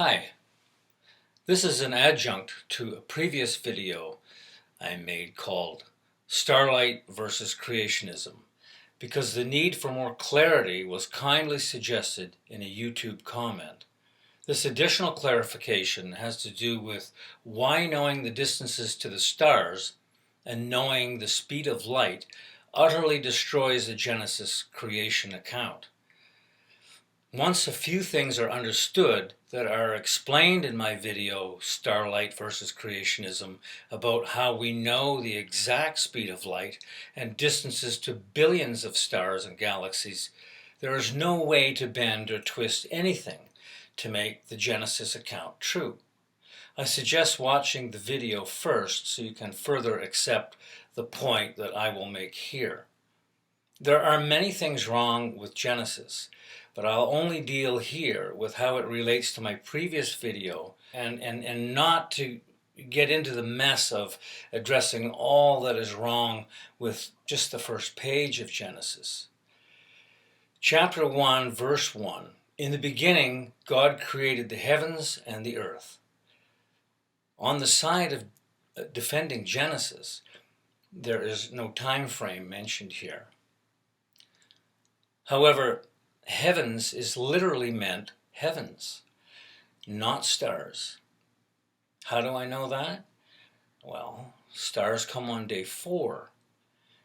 Hi, this is an adjunct to a previous video I made called Starlight vs. Creationism, because the need for more clarity was kindly suggested in a YouTube comment. This additional clarification has to do with why knowing the distances to the stars and knowing the speed of light utterly destroys the Genesis creation account. Once a few things are understood that are explained in my video Starlight vs. Creationism about how we know the exact speed of light and distances to billions of stars and galaxies, there is no way to bend or twist anything to make the Genesis account true. I suggest watching the video first so you can further accept the point that I will make here. There are many things wrong with Genesis, but I'll only deal here with how it relates to my previous video and not to get into the mess of addressing all that is wrong with just the first page of Genesis. Chapter 1, verse 1. In the beginning, God created the heavens and the earth. On the side of defending Genesis, there is no time frame mentioned here. However, heavens is literally meant heavens, not stars. How do I know that? Well, stars come on day 4.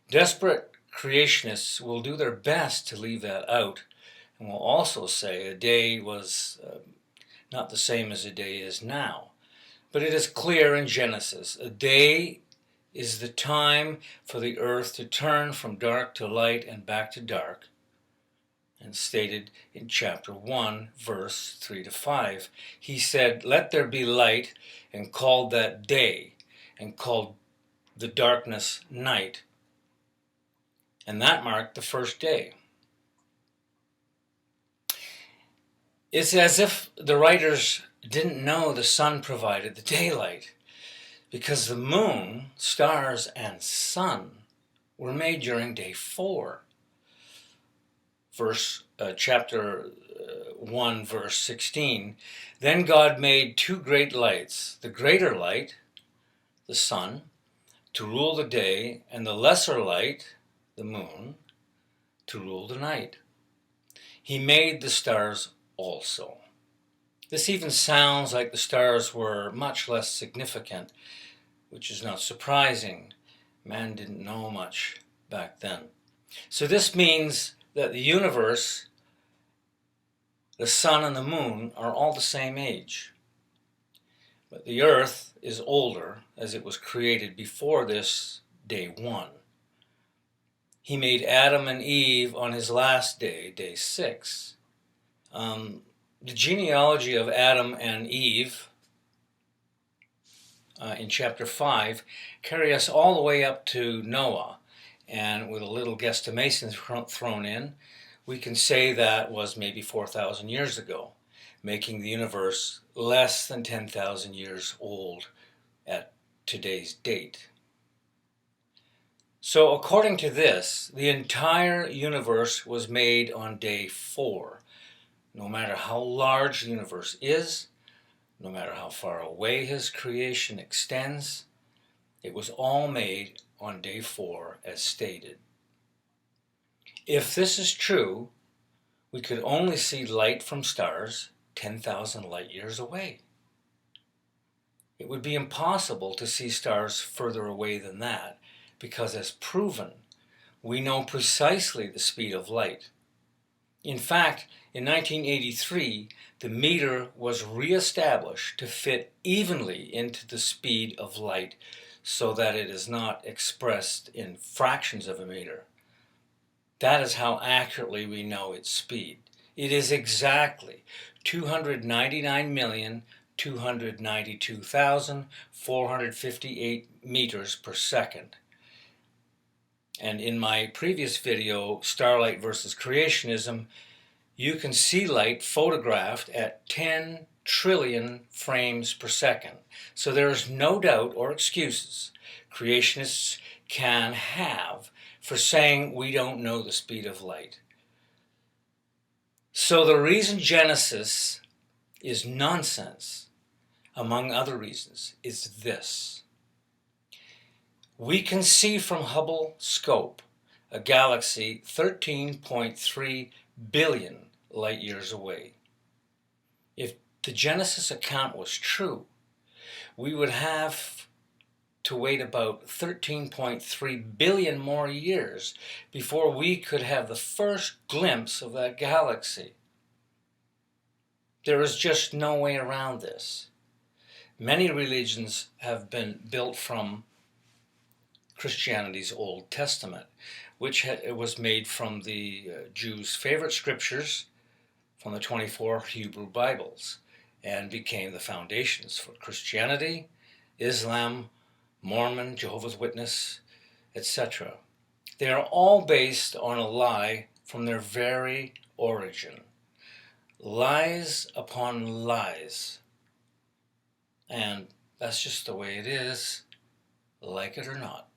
Desperate creationists will do their best to leave that out, and will also say a day was not the same as a day is now. But it is clear in Genesis, a day is the time for the earth to turn from dark to light and back to dark, and stated in chapter 1, verse 3 to 5. He said, "Let there be light," and called that day, and called the darkness night. And that marked the first day. It's as if the writers didn't know the sun provided the daylight, because the moon, stars, and sun were made during day 4. Chapter 1, verse 16, then God made 2 great lights, the greater light, the sun, to rule the day, and the lesser light, the moon, to rule the night. He made the stars also. This even sounds like the stars were much less significant, which is not surprising. Man didn't know much back then. So this means that the universe, the sun and the moon are all the same age. But the earth is older, as it was created before this day 1. He made Adam and Eve on his last day, day 6. The genealogy of Adam and Eve in chapter 5 carry us all the way up to Noah. And with a little guesstimation thrown in, we can say that was maybe 4,000 years ago, making the universe less than 10,000 years old at today's date. So according to this, the entire universe was made on day 4. No matter how large the universe is, no matter how far away his creation extends, it was all made on day 4 as stated. If this is true, we could only see light from stars 10,000 light years away. It would be impossible to see stars further away than that, because as proven, we know precisely the speed of light. In fact, in 1983, the meter was re-established to fit evenly into the speed of light, so that it is not expressed in fractions of a meter. That is how accurately we know its speed. It is exactly 299,292,458 meters per second. And in my previous video, Starlight vs. Creationism, you can see light photographed at 10 trillion frames per second. So there is no doubt or excuses creationists can have for saying we don't know the speed of light. So the reason Genesis is nonsense, among other reasons, is this. We can see from Hubble Scope a galaxy 13.3 billion light years away. If the Genesis account was true, we would have to wait about 13.3 billion more years before we could have the first glimpse of that galaxy. There is just no way around this. Many religions have been built from Christianity's Old Testament, which was made from the Jews' favorite scriptures from the 24 Hebrew Bibles, and became the foundations for Christianity, Islam, Mormon, Jehovah's Witness, etc. They are all based on a lie from their very origin. Lies upon lies. And that's just the way it is, like it or not.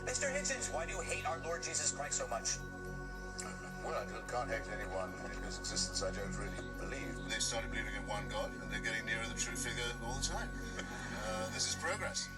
Mr. Hitchens, why do you hate our Lord Jesus Christ so much? Well, I can't hate anyone in whose existence I don't really believe. They started believing in one God, and they're getting nearer the true figure all the time. This is progress.